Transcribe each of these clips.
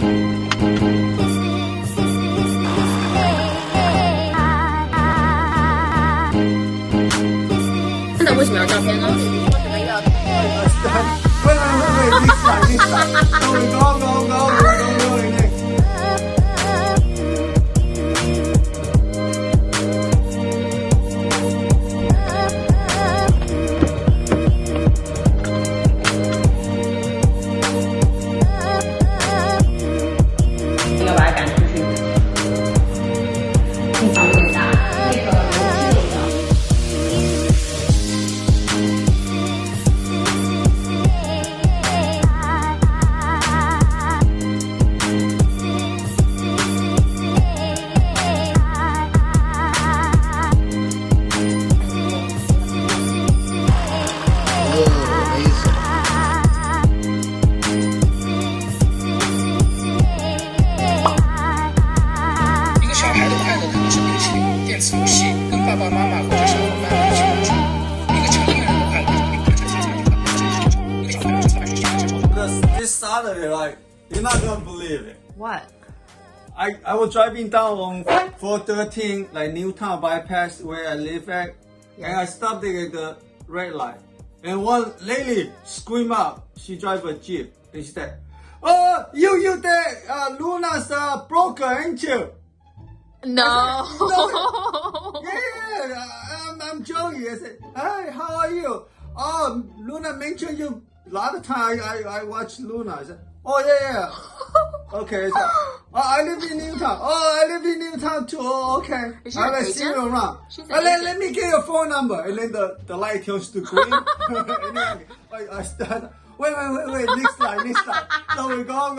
那为什么要照片呢？喂，你要把它赶出去。地方最大，那个楼梯有的。游戏，跟爸爸妈妈或者小伙伴一起玩耍。一个成年人的快乐，一个成年人的快乐，一个小朋友正在学习的时候。This Saturday, like, you're not gonna believe it. What? I was driving down on 413, like Newtown bypass where I live at, and I stopped at the red light. And one lady screamed out. She drive a Jeep, and she said, "Oh, you there? Luna's broker, ain't you?" No. Yeah, I'm joking. I said, "Hey, how are you? Oh, Luna mentioned you a lot of time. I watch Luna." I said, "Oh yeah." Okay, so I live in Newtown. Oh, I live in Newtown too. Oh, okay. I will see you around. Let me get your phone number. And then the light turns to green. And then I start. Wait. Next slide. So we go.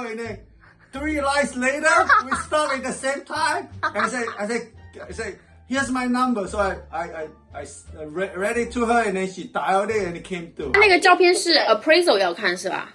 And then 3 lights later, we stop at the same time. And I say, here's my number. So I read it to her, and then she dialed it, and it came through. 那个照片是 appraisal 要看是吧？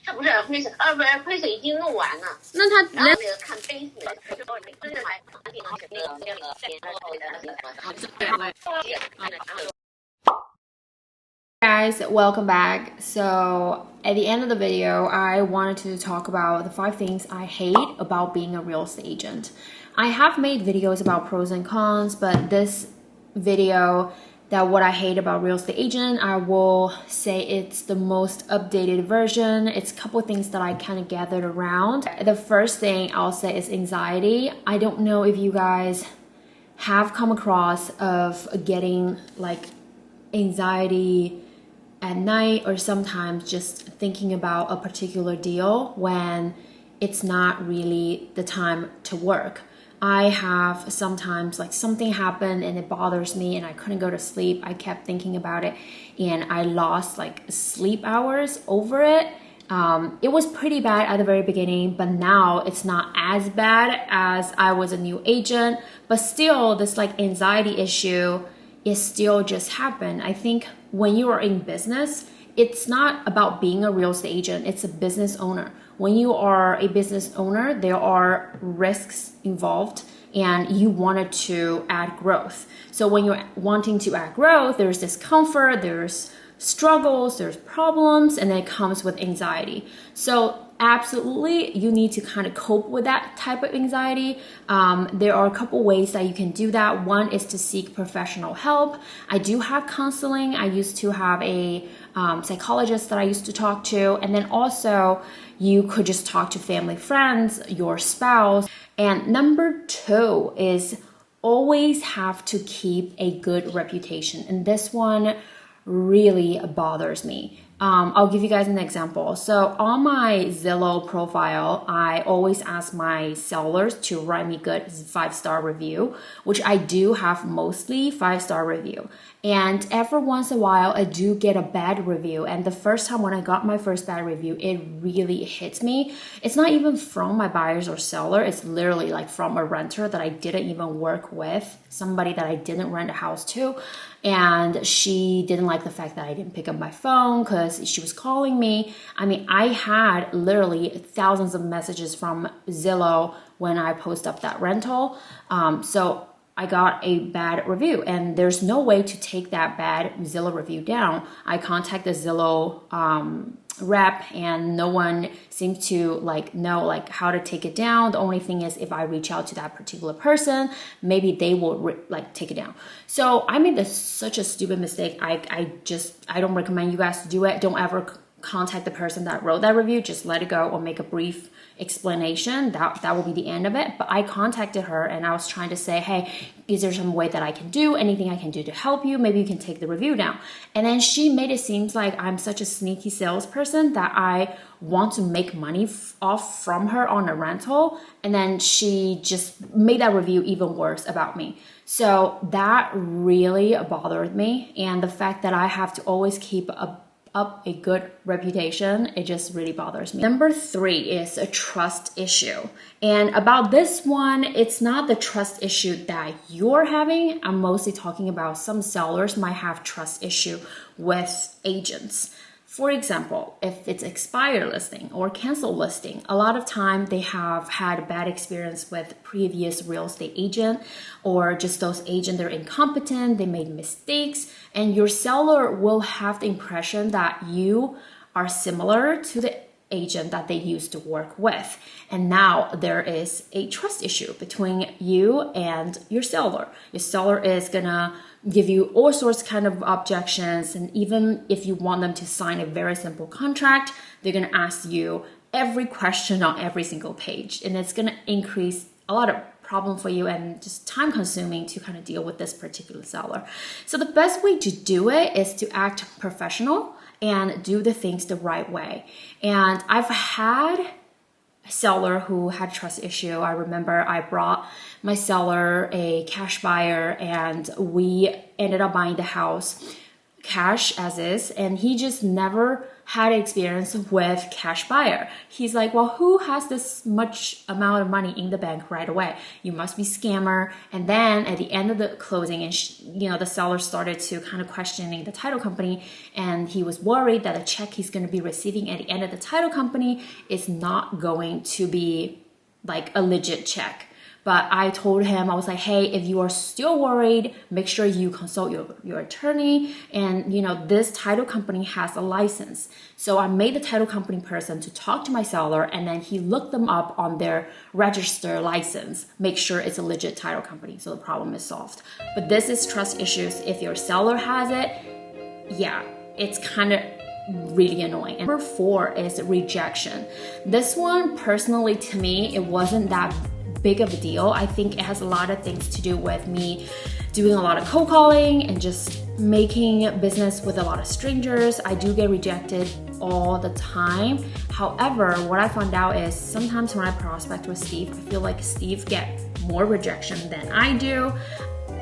他不是 appraisal，不是 appraisal 已经弄完了。那他然后那个看 base，Guys, welcome back. So at the end of the video, I wanted to talk about the 5 things I hate about being a real estate agent. I have made videos about pros and cons, but this video, that what I hate about real estate agent, I will say it's the most updated version. It's a couple of things that I kind of gathered around. The first thing I'll say is anxiety. I don't know if you guys have come across of getting like anxiety at night, or sometimes just thinking about a particular deal when it's not really the time to work. I have sometimes like something happened and it bothers me and I couldn't go to sleep. I kept thinking about it and I lost like sleep hours over it. It was pretty bad at the very beginning, but now it's not as bad as I was a new agent. But still, this like anxiety issue is still just happen. I think when you are in business, it's not about being a real estate agent, it's a business owner. When you are a business owner, there are risks involved and you wanted to add growth. So when you're wanting to add growth, there's discomfort, there's struggles, there's problems, and then it comes with anxiety. So absolutely, you need to kind of cope with that type of anxiety. There are a couple ways that you can do that. One is to seek professional help. I do have counseling. I used to have a psychologist that I used to talk to. And then also, you could just talk to family, friends, your spouse. And number 2 is always have to keep a good reputation. And this one really bothers me. I'll give you guys an example. So on my Zillow profile, I always ask my sellers to write me good 5-star review, which I do have mostly 5-star review. And every once in a while, I do get a bad review. And the first time when I got my first bad review, it really hits me. It's not even from my buyers or seller. It's literally like from a renter that I didn't even work with, somebody that I didn't rent a house to. And she didn't like the fact that I didn't pick up my phone because she was calling me. I mean, I had literally thousands of messages from Zillow when I post up that rental. So I got a bad review and there's no way to take that bad Zillow review down. I contacted Zillow rep, and no one seems to like know like how to take it down. The only thing is if I reach out to that particular person, maybe they will like take it down. So I made such a stupid mistake. I don't recommend you guys to do it. Don't ever contact the person that wrote that review. Just let it go or make a brief explanation. That will be the end of it. But I contacted her and I was trying to say, hey, is there some way that I can do, anything I can do to help you? Maybe you can take the review down. And then she made it seem like I'm such a sneaky salesperson that I want to make money off from her on a rental. And then she just made that review even worse about me. So that really bothered me. And the fact that I have to always keep up a good reputation, it just really bothers me. Number 3 is a trust issue. And about this one, it's not the trust issue that you're having. I'm mostly talking about some sellers might have trust issue with agents. For example, if it's expired listing or cancel listing, a lot of time they have had bad experience with previous real estate agent, or just those agents, they're incompetent, they made mistakes, and your seller will have the impression that you are similar to the agent that they used to work with. And now there is a trust issue between you and your seller. Your seller is gonna give you all sorts kind of objections, and even if you want them to sign a very simple contract, they're gonna ask you every question on every single page, and it's gonna increase a lot of problem for you and just time consuming to kind of deal with this particular seller. So the best way to do it is to act professional and do the things the right way. And I've had a seller who had trust issue. I remember I brought my seller a cash buyer and we ended up buying the house cash as is, and he just never had experience with cash buyer. He's like, well, who has this much amount of money in the bank right away? You must be scammer. And then at the end of the closing, and the seller started to kind of questioning the title company, and he was worried that the check he's going to be receiving at the end of the title company is not going to be like a legit check. But I told him, I was like, hey, if you are still worried, make sure you consult your attorney. And, this title company has a license. So I made the title company person to talk to my seller, and then he looked them up on their register license, make sure it's a legit title company. So the problem is solved. But this is trust issues. If your seller has it, yeah, it's kind of really annoying. And number 4 is rejection. This one, personally, to me, it wasn't that big of a deal. I think it has a lot of things to do with me doing a lot of cold calling and just making business with a lot of strangers. I do get rejected all the time. However, what I found out is sometimes when I prospect with Steve, I feel like Steve gets more rejection than I do.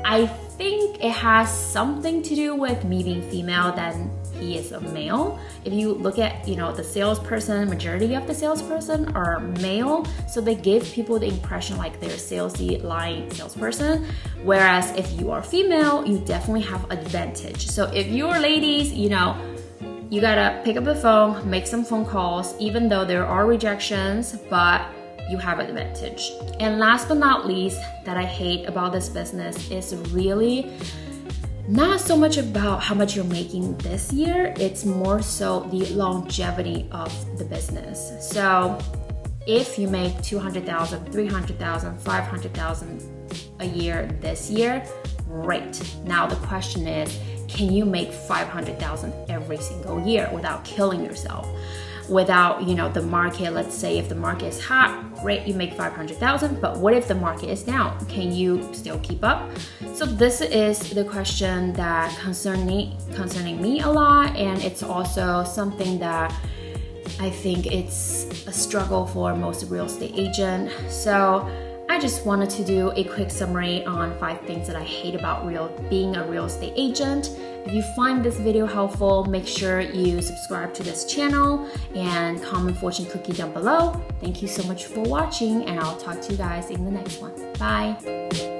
I think it has something to do with me being female than he is a male. If you look at, the salesperson, majority of the salesperson are male, so they give people the impression like they're salesy, lying salesperson. Whereas if you are female, you definitely have advantage. So if you're ladies, you gotta pick up the phone, make some phone calls, even though there are rejections, but you have an advantage. And last but not least, that I hate about this business is really not so much about how much you're making this year, it's more so the longevity of the business. So if you make $200,000, $300,000, $500,000 a year this year, great. Now the question is, can you make $500,000 every single year without killing yourself? Without, the market, let's say if the market is hot, great, you make $500,000, but what if the market is down? Can you still keep up? So this is the question that concerning me a lot, and it's also something that I think it's a struggle for most real estate agents. So I just wanted to do a quick summary on 5 things that I hate about being a real estate agent. If you find this video helpful, make sure you subscribe to this channel and comment fortune cookie down below. Thank you so much for watching, and I'll talk to you guys in the next one. Bye.